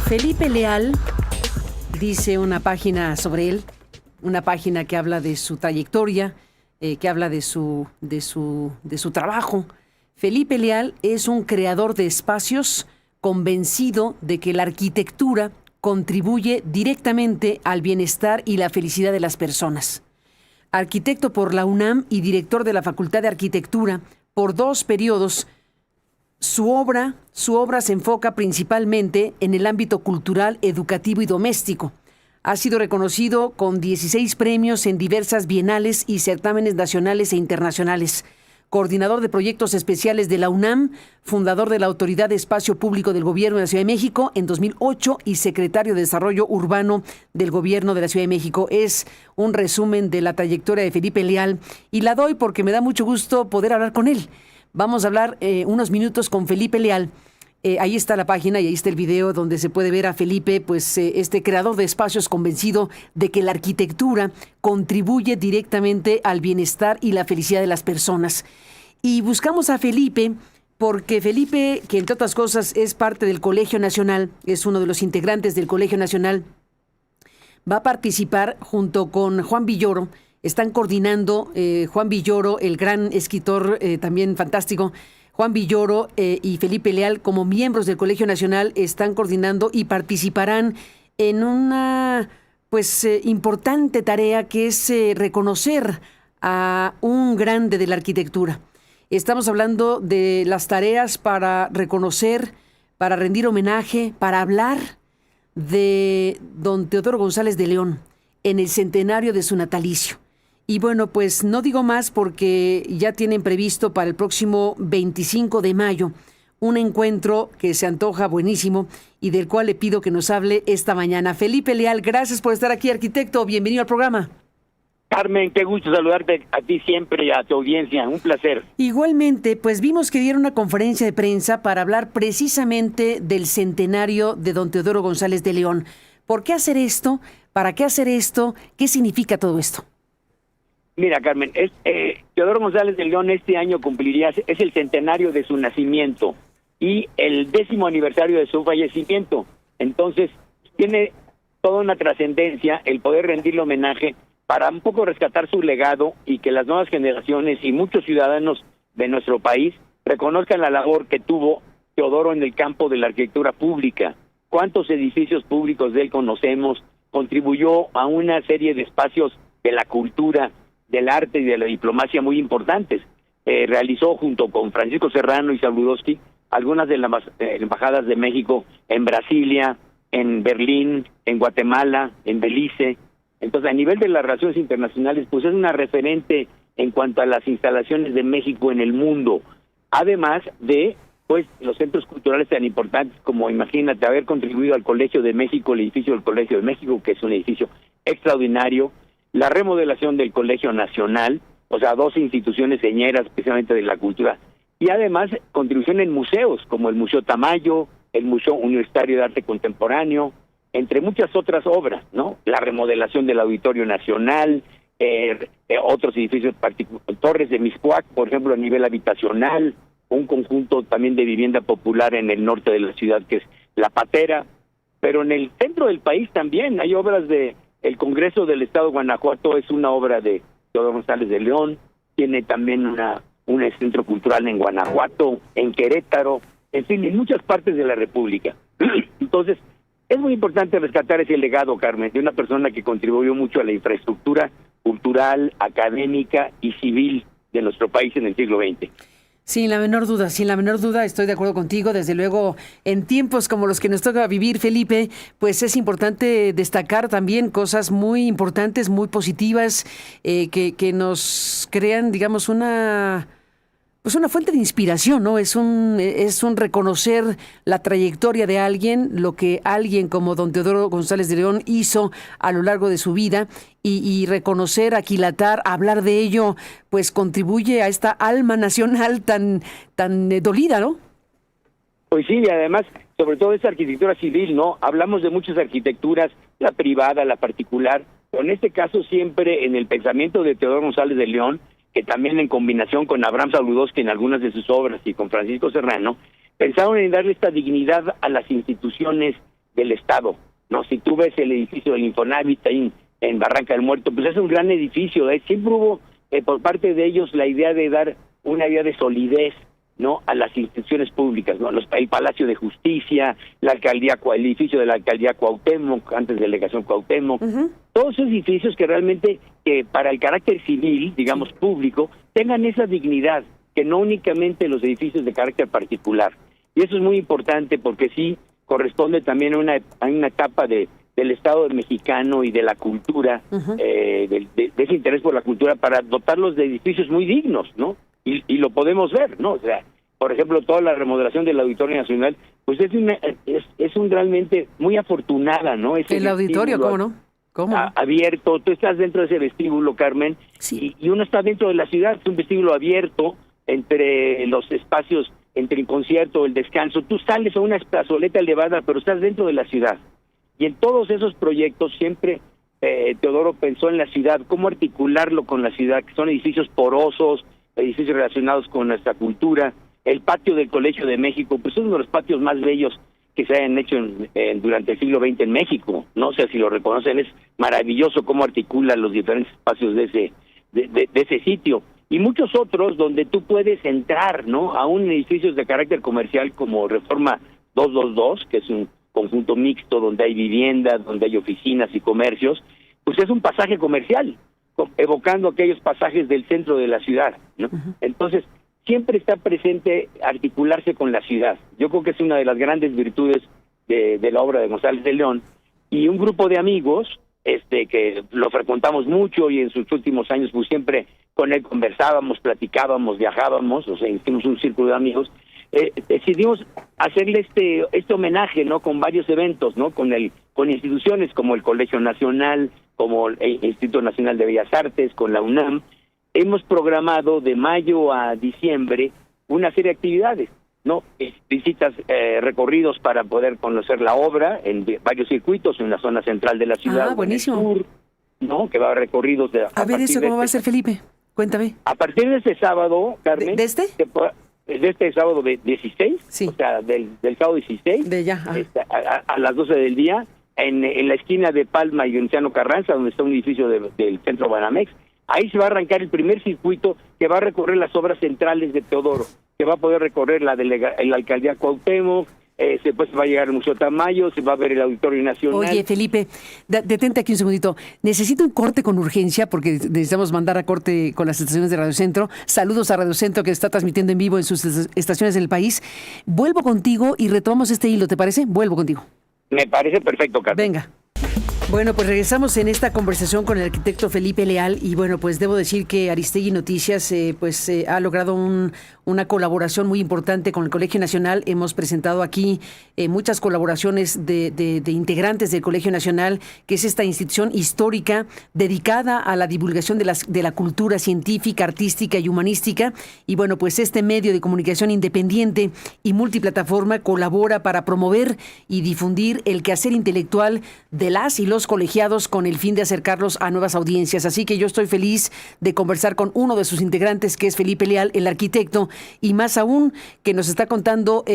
Felipe Leal dice una página sobre él, una página que habla de su trayectoria, que habla de su trabajo. Felipe Leal es un creador de espacios convencido de que la arquitectura contribuye directamente al bienestar y la felicidad de las personas. Arquitecto por la UNAM y director de la Facultad de Arquitectura por 2 periodos, su obra se enfoca principalmente en el ámbito cultural, educativo y doméstico. Ha sido reconocido con 16 premios en diversas bienales y certámenes nacionales e internacionales. Coordinador de proyectos especiales de la UNAM, fundador de la Autoridad de Espacio Público del Gobierno de la Ciudad de México en 2008 y secretario de Desarrollo Urbano del Gobierno de la Ciudad de México. Es un resumen de la trayectoria de Felipe Leal y la doy porque me da mucho gusto poder hablar con él. Vamos a hablar unos minutos con Felipe Leal. Ahí está la página y ahí está el video donde se puede ver a Felipe, este creador de espacios convencido de que la arquitectura contribuye directamente al bienestar y la felicidad de las personas. Y buscamos a Felipe porque Felipe, que entre otras cosas es parte del Colegio Nacional, es uno de los integrantes del Colegio Nacional, va a participar junto con Juan Villoro. Están coordinando Juan Villoro, el gran escritor también fantástico, Juan Villoro y Felipe Leal, como miembros del Colegio Nacional, están coordinando y participarán en una importante tarea que es reconocer a un grande de la arquitectura. Estamos hablando de las tareas para reconocer, para rendir homenaje, para hablar de don Teodoro González de León en el centenario de su natalicio. Y bueno, pues no digo más porque ya tienen previsto para el próximo 25 de mayo un encuentro que se antoja buenísimo y del cual le pido que nos hable esta mañana. Felipe Leal, gracias por estar aquí, arquitecto. Bienvenido al programa. Carmen, qué gusto saludarte a ti siempre y a tu audiencia. Un placer. Igualmente, pues vimos que dieron una conferencia de prensa para hablar precisamente del centenario de don Teodoro González de León. ¿Por qué hacer esto? ¿Para qué hacer esto? ¿Qué significa todo esto? Mira, Carmen, Teodoro González de León este año es el centenario de su nacimiento y el 10º aniversario de su fallecimiento. Entonces, tiene toda una trascendencia el poder rendirle homenaje para un poco rescatar su legado y que las nuevas generaciones y muchos ciudadanos de nuestro país reconozcan la labor que tuvo Teodoro en el campo de la arquitectura pública. ¿Cuántos edificios públicos de él conocemos? Contribuyó a una serie de espacios de la cultura, del arte y de la diplomacia muy importantes. Realizó junto con Francisco Serrano y Sabludowski algunas de las embajadas de México en Brasilia, en Berlín, en Guatemala, en Belice. Entonces, a nivel de las relaciones internacionales, pues es una referente en cuanto a las instalaciones de México en el mundo. Además de, los centros culturales tan importantes como, imagínate, haber contribuido al Colegio de México, el edificio del Colegio de México, que es un edificio extraordinario, la remodelación del Colegio Nacional, o sea, 2 instituciones señeras especialmente de la cultura, y además contribución en museos, como el Museo Tamayo, el Museo Universitario de Arte Contemporáneo, entre muchas otras obras, ¿no? La remodelación del Auditorio Nacional, otros edificios Torres de Mixcoac, por ejemplo, a nivel habitacional, un conjunto también de vivienda popular en el norte de la ciudad, que es La Patera, pero en el centro del país también hay obras de el Congreso del Estado de Guanajuato, es una obra de Teodoro González de León, tiene también un centro cultural en Guanajuato, en Querétaro, en fin, en muchas partes de la República. Entonces, es muy importante rescatar ese legado, Carmen, de una persona que contribuyó mucho a la infraestructura cultural, académica y civil de nuestro país en el siglo XX. Sin la menor duda, estoy de acuerdo contigo. Desde luego, en tiempos como los que nos toca vivir, Felipe, pues es importante destacar también cosas muy importantes, muy positivas, que nos crean, digamos, una fuente de inspiración, ¿no? Es un reconocer la trayectoria de alguien, lo que alguien como don Teodoro González de León hizo a lo largo de su vida y reconocer, aquilatar, hablar de ello, pues contribuye a esta alma nacional tan dolida, ¿no? Pues sí, y además, sobre todo esa arquitectura civil, ¿no? Hablamos de muchas arquitecturas, la privada, la particular, pero en este caso siempre en el pensamiento de Teodoro González de León, que también en combinación con Abraham Sabludowski en algunas de sus obras y con Francisco Serrano, pensaron en darle esta dignidad a las instituciones del Estado, ¿no? Si tú ves el edificio del Infonavit ahí en Barranca del Muerto, pues es un gran edificio, siempre hubo por parte de ellos la idea de dar una idea de solidez, ¿no?, a las instituciones públicas, ¿no? El Palacio de Justicia, la alcaldía, el edificio de la alcaldía Cuauhtémoc, antes delegación Cuauhtémoc, todos esos edificios que realmente para el carácter civil, digamos público, tengan esa dignidad, que no únicamente los edificios de carácter particular. Y eso es muy importante porque sí corresponde también a una etapa del Estado mexicano y de la cultura, de ese interés por la cultura, para dotarlos de edificios muy dignos, ¿no? Y lo podemos ver, ¿no? O sea, por ejemplo, toda la remodelación del Auditorio Nacional, pues es un realmente muy afortunada, ¿no? El auditorio, ¿cómo no? ¿Cómo? Abierto, tú estás dentro de ese vestíbulo, Carmen, sí. y uno está dentro de la ciudad, es un vestíbulo abierto entre los espacios, entre el concierto, el descanso, tú sales a una plazoleta elevada, pero estás dentro de la ciudad. Y en todos esos proyectos siempre Teodoro pensó en la ciudad, cómo articularlo con la ciudad, que son edificios porosos, edificios relacionados con nuestra cultura. El patio del Colegio de México, pues es uno de los patios más bellos que se hayan hecho durante el siglo XX en México, ¿no? O sea, si lo reconocen, es maravilloso cómo articula los diferentes espacios de ese sitio. Y muchos otros donde tú puedes entrar, ¿no?, aún en edificios de carácter comercial como Reforma 222, que es un conjunto mixto donde hay viviendas, donde hay oficinas y comercios, pues es un pasaje comercial, evocando aquellos pasajes del centro de la ciudad, ¿no? Entonces, siempre está presente articularse con la ciudad. Yo creo que es una de las grandes virtudes de la obra de González de León, y un grupo de amigos que lo frecuentamos mucho, y en sus últimos años pues siempre con él conversábamos, platicábamos, viajábamos, o sea, hicimos un círculo de amigos. Decidimos hacerle este homenaje, ¿no?, con varios eventos, ¿no?, con instituciones como el Colegio Nacional, como el Instituto Nacional de Bellas Artes, con la UNAM. Hemos programado de mayo a diciembre una serie de actividades, ¿no? Visitas, recorridos para poder conocer la obra en varios circuitos, en la zona central de la ciudad, buenísimo. En el sur, ¿no?, que va a recorridos de... A ver, ¿eso cómo va a ser, Felipe? Cuéntame. A partir de este sábado, Carmen... ¿De este? De este sábado 16, sí. O sea, del sábado 16, de ya, a las 12 del día, en la esquina de Palma y Venustiano Carranza, donde está un edificio del Centro Banamex. Ahí se va a arrancar el primer circuito que va a recorrer las obras centrales de Teodoro, que va a poder recorrer la alcaldía Cuauhtémoc, después va a llegar el Museo Tamayo, se va a ver el Auditorio Nacional. Oye, Felipe, detente aquí un segundito. Necesito un corte con urgencia porque necesitamos mandar a corte con las estaciones de Radio Centro. Saludos a Radio Centro, que está transmitiendo en vivo en sus estaciones del país. Vuelvo contigo y retomamos este hilo, ¿te parece? Vuelvo contigo. Me parece perfecto, Carmen. Venga. Bueno, pues regresamos en esta conversación con el arquitecto Felipe Leal, y bueno, pues debo decir que Aristegui Noticias ha logrado una colaboración muy importante con el Colegio Nacional. Hemos presentado aquí muchas colaboraciones de integrantes del Colegio Nacional, que es esta institución histórica dedicada a la divulgación de la cultura científica, artística y humanística. Y bueno, pues este medio de comunicación independiente y multiplataforma colabora para promover y difundir el quehacer intelectual de las y los colegiados con el fin de acercarlos a nuevas audiencias. Así que yo estoy feliz de conversar con uno de sus integrantes, que es Felipe Leal, el arquitecto, y más aún que nos está contando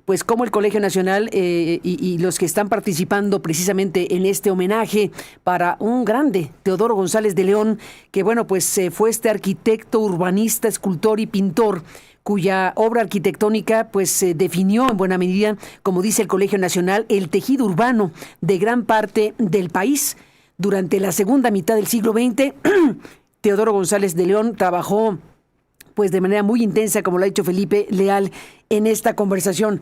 pues cómo el Colegio Nacional y los que están participando precisamente en este homenaje para un grande, Teodoro González de León, que bueno, pues fue este arquitecto, urbanista, escultor y pintor, cuya obra arquitectónica pues definió en buena medida, como dice el Colegio Nacional, el tejido urbano de gran parte del país. Durante la segunda mitad del siglo XX, Teodoro González de León trabajó pues de manera muy intensa, como lo ha dicho Felipe Leal en esta conversación.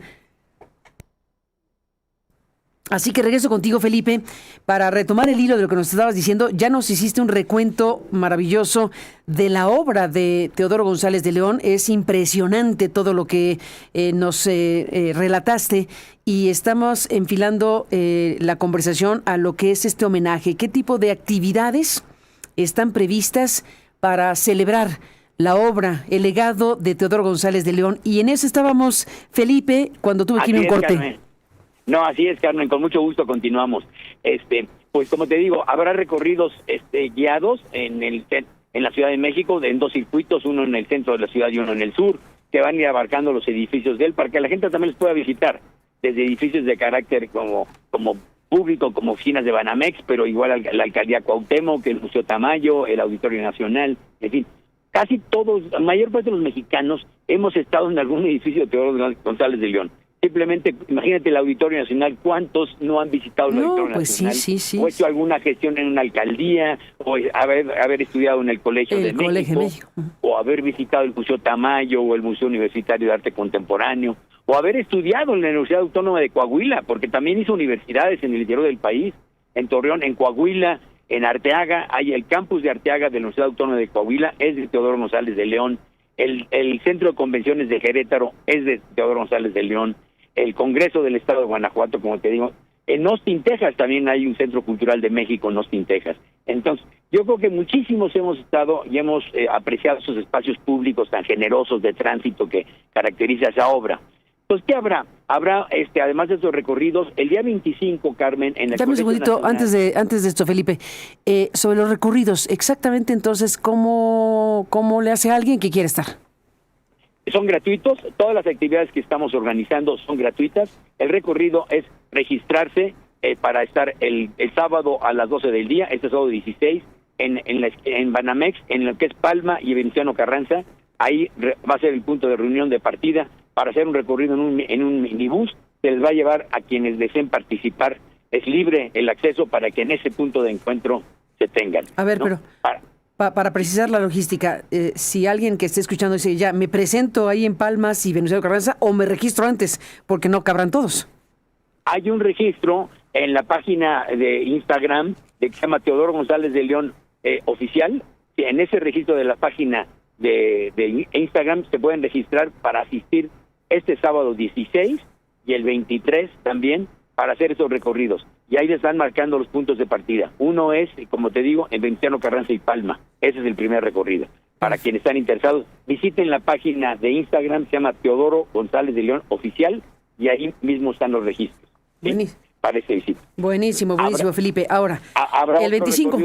Así que regreso contigo, Felipe, para retomar el hilo de lo que nos estabas diciendo. Ya nos hiciste un recuento maravilloso de la obra de Teodoro González de León. Es impresionante todo lo que nos relataste, y estamos enfilando la conversación a lo que es este homenaje. ¿Qué tipo de actividades están previstas para celebrar la obra, el legado de Teodoro González de León? Y en eso estábamos, Felipe, cuando tuve que ir a un corte. Carmen. No, así es, Carmen, con mucho gusto continuamos. Pues como te digo, habrá recorridos guiados en la Ciudad de México, en dos circuitos, uno en el centro de la ciudad y uno en el sur, que van a ir abarcando los edificios de él, para que la gente también los pueda visitar, desde edificios de carácter como como público, como oficinas de Banamex, pero igual la Alcaldía Cuauhtémoc, el Museo Tamayo, el Auditorio Nacional, en fin. Casi todos, la mayor parte de los mexicanos, hemos estado en algún edificio de Teodoro González de León. Simplemente, imagínate el Auditorio Nacional, ¿cuántos no han visitado el Auditorio pues Nacional? Sí. O hecho alguna gestión en una alcaldía, o haber estudiado en el Colegio de México, o haber visitado el Museo Tamayo, o el Museo Universitario de Arte Contemporáneo, o haber estudiado en la Universidad Autónoma de Coahuila, porque también hizo universidades en el interior del país, en Torreón, en Coahuila, en Arteaga. Hay el campus de Arteaga de la Universidad Autónoma de Coahuila, es de Teodoro González de León. El Centro de Convenciones de Querétaro es de Teodoro González de León. El Congreso del Estado de Guanajuato, como te digo. En Austin, Texas, también hay un Centro Cultural de México en Austin, Texas. Entonces, yo creo que muchísimos hemos estado y hemos apreciado esos espacios públicos tan generosos de tránsito que caracteriza esa obra. Entonces, ¿qué habrá? Habrá, además de estos recorridos, el día 25, Carmen, en el Dame un segundito, antes de esto, Felipe, sobre los recorridos, exactamente entonces, ¿cómo le hace a alguien que quiere estar? Son gratuitos, todas las actividades que estamos organizando son gratuitas. El recorrido es registrarse para estar el sábado a las 12 del día, este sábado 16, en Banamex, en lo que es Palma y Venustiano Carranza. Ahí va a ser el punto de reunión de partida para hacer un recorrido en un minibús. Se les va a llevar a quienes deseen participar. Es libre el acceso para que en ese punto de encuentro se tengan. A ver, ¿no? pero para precisar la logística, si alguien que esté escuchando dice, ya, me presento ahí en Palmas y Venustiano Carranza, o me registro antes, porque no cabrán todos. Hay un registro en la página de Instagram que se llama Teodoro González de León Oficial. En ese registro de la página de Instagram se pueden registrar para asistir este sábado 16 y el 23 también para hacer esos recorridos. Y ahí les están marcando los puntos de partida. Uno es, como te digo, en Venustiano Carranza y Palma. Ese es el primer recorrido. Para quienes están interesados, visiten la página de Instagram, se llama Teodoro González de León Oficial, y ahí mismo están los registros. ¿Sí? Para ese visita. Buenísimo, Felipe. Ahora, el 25.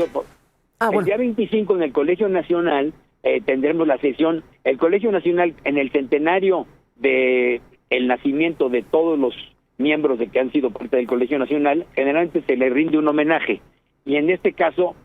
El día 25 en el Colegio Nacional tendremos la sesión. El Colegio Nacional, en el centenario de el nacimiento de todos los miembros de que han sido parte del Colegio Nacional, generalmente se le rinde un homenaje. Y en este caso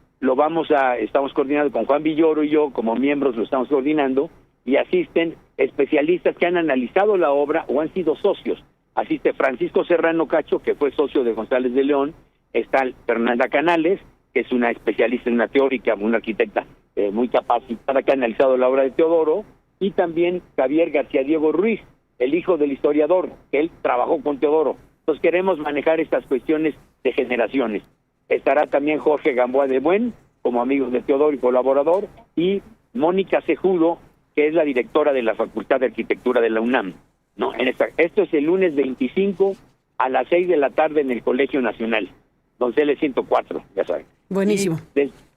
estamos coordinando con Juan Villoro y yo, como miembros lo estamos coordinando, y asisten especialistas que han analizado la obra o han sido socios. Asiste Francisco Serrano Cacho, que fue socio de González de León. Está Fernanda Canales, que es una especialista en una teórica, una arquitecta muy capacitada, que ha analizado la obra de Teodoro, y también Javier García Diego Ruiz, el hijo del historiador, que él trabajó con Teodoro. Entonces queremos manejar estas cuestiones de generaciones. Estará también Jorge Gamboa de Buen, como amigo de Teodoro y colaborador, y Mónica Cejudo, que es la directora de la Facultad de Arquitectura de la UNAM. ¿No? Esto es el lunes 25 a las 6 de la tarde en el Colegio Nacional, Donceles 104, ya saben. Buenísimo.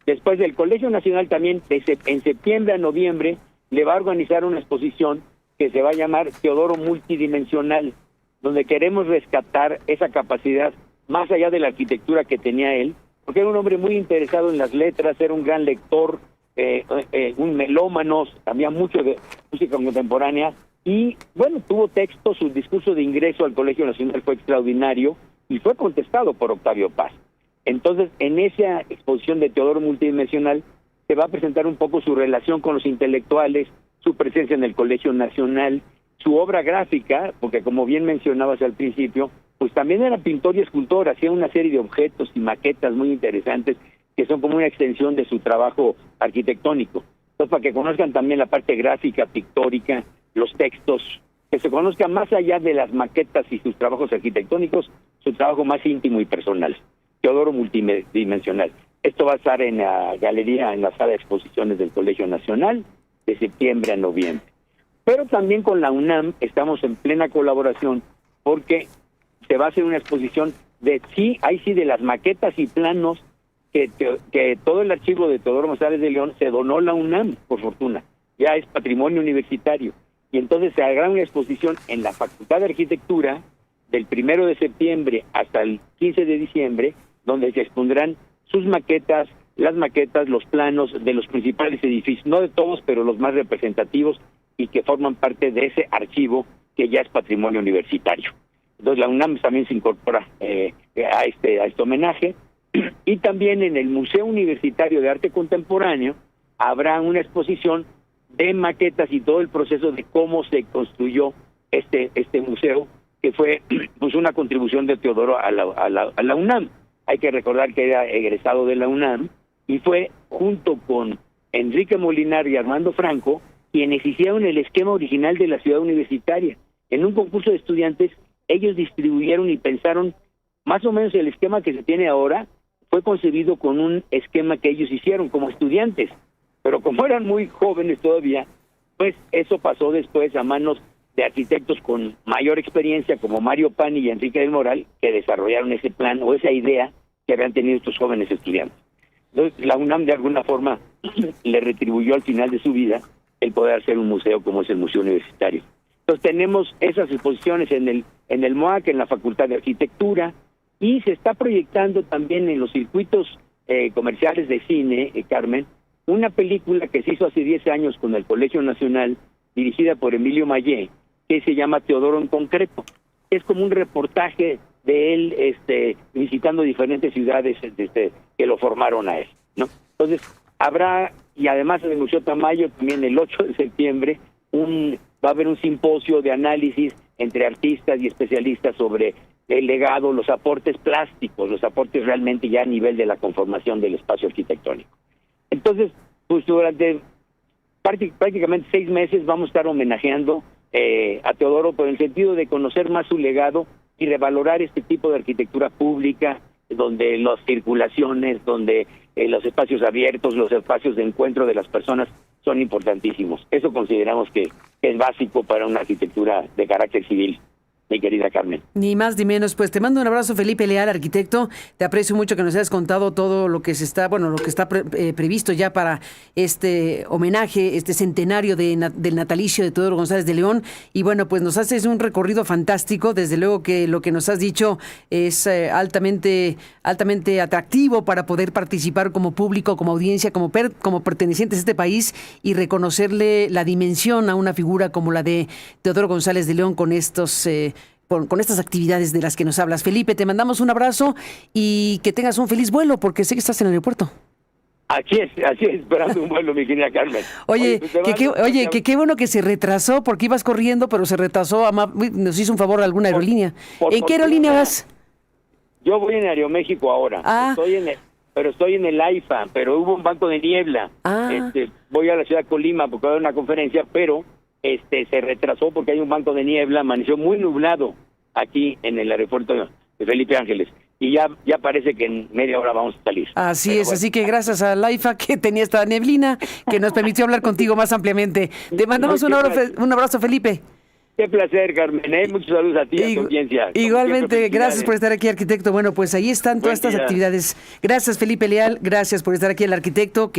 Después del Colegio Nacional también, en septiembre a noviembre, le va a organizar una exposición que se va a llamar Teodoro Multidimensional, donde queremos rescatar esa capacidad más allá de la arquitectura que tenía él, porque era un hombre muy interesado en las letras, era un gran lector, un melómano, sabía mucho de música contemporánea, y bueno, tuvo texto. Su discurso de ingreso al Colegio Nacional fue extraordinario y fue contestado por Octavio Paz. Entonces, en esa exposición de Teodoro Multidimensional se va a presentar un poco su relación con los intelectuales, su presencia en el Colegio Nacional, su obra gráfica, porque como bien mencionabas al principio, pues también era pintor y escultor, hacía una serie de objetos y maquetas muy interesantes que son como una extensión de su trabajo arquitectónico. Entonces, para que conozcan también la parte gráfica, pictórica, los textos, que se conozcan más allá de las maquetas y sus trabajos arquitectónicos, su trabajo más íntimo y personal. Teodoro Multidimensional. Esto va a estar en la galería, en la sala de exposiciones del Colegio Nacional, de septiembre a noviembre. Pero también con la UNAM estamos en plena colaboración, porque se va a hacer una exposición de las maquetas y planos que todo el archivo de Teodoro González de León se donó a la UNAM, por fortuna. Ya es patrimonio universitario. Y entonces se hará una exposición en la Facultad de Arquitectura del 1 de septiembre hasta el 15 de diciembre, donde se expondrán sus maquetas, las maquetas, los planos de los principales edificios, no de todos, pero los más representativos y que forman parte de ese archivo que ya es patrimonio universitario. Entonces la UNAM también se incorpora a a este homenaje. Y también en el Museo Universitario de Arte Contemporáneo habrá una exposición de maquetas y todo el proceso de cómo se construyó este museo, que fue pues una contribución de Teodoro a la UNAM. Hay que recordar que era egresado de la UNAM y fue junto con Enrique Molinar y Armando Franco quienes hicieron el esquema original de la ciudad universitaria. En un concurso de estudiantes, ellos distribuyeron y pensaron más o menos el esquema que se tiene ahora. Fue concebido con un esquema que ellos hicieron como estudiantes, pero como eran muy jóvenes todavía, pues eso pasó después a manos de arquitectos con mayor experiencia como Mario Pani y Enrique del Moral, que desarrollaron ese plan o esa idea que habían tenido estos jóvenes estudiantes. Entonces la UNAM de alguna forma le retribuyó al final de su vida el poder hacer un museo como es el Museo Universitario. Entonces tenemos esas exposiciones en el MOAC, en la Facultad de Arquitectura, y se está proyectando también en los circuitos comerciales de cine, Carmen, una película que se hizo hace 10 años con el Colegio Nacional, dirigida por Emilio Mayé, que se llama Teodoro en concreto. Es como un reportaje de él visitando diferentes ciudades que lo formaron a él, ¿no? Entonces, habrá, y además en el Museo Tamayo, también el 8 de septiembre, va a haber un simposio de análisis entre artistas y especialistas sobre el legado, los aportes plásticos, los aportes realmente ya a nivel de la conformación del espacio arquitectónico. Entonces, pues durante prácticamente 6 meses vamos a estar homenajeando a Teodoro por el sentido de conocer más su legado y revalorar este tipo de arquitectura pública, donde las circulaciones, donde los espacios abiertos, los espacios de encuentro de las personas son importantísimos. Eso consideramos que es básico para una arquitectura de carácter civil. Mi querida Carmen. Ni más ni menos, pues te mando un abrazo, Felipe Leal, arquitecto. Te aprecio mucho que nos hayas contado todo lo que está previsto ya para este homenaje, este centenario del natalicio de Teodoro González de León. Y bueno, pues nos haces un recorrido fantástico. Desde luego que lo que nos has dicho es altamente atractivo para poder participar como público, como audiencia, como pertenecientes a este país y reconocerle la dimensión a una figura como la de Teodoro González de León con con estas actividades de las que nos hablas. Felipe, te mandamos un abrazo y que tengas un feliz vuelo, porque sé que estás en el aeropuerto. Así es, esperando un vuelo, mi querida Carmen. Oye, qué bueno que se retrasó, porque ibas corriendo, pero se retrasó. Nos hizo un favor alguna aerolínea. ¿En qué aerolínea vas? Yo voy en Aeroméxico ahora. Estoy en el AIFA, pero hubo un banco de niebla. Voy a la ciudad de Colima porque va a haber una conferencia, pero se retrasó porque hay un banco de niebla, amaneció muy nublado aquí en el aeropuerto de Felipe Ángeles. Y ya parece que en media hora vamos a salir. Así es, así que gracias a Laifa que tenía esta neblina que nos permitió hablar contigo más ampliamente. Te mandamos un abrazo, Felipe. Qué placer, Carmen. Muchos saludos a ti y a tu audiencia. Igualmente, gracias por estar aquí, arquitecto. Bueno, pues ahí están todas estas actividades. Gracias, Felipe Leal. Gracias por estar aquí, el arquitecto.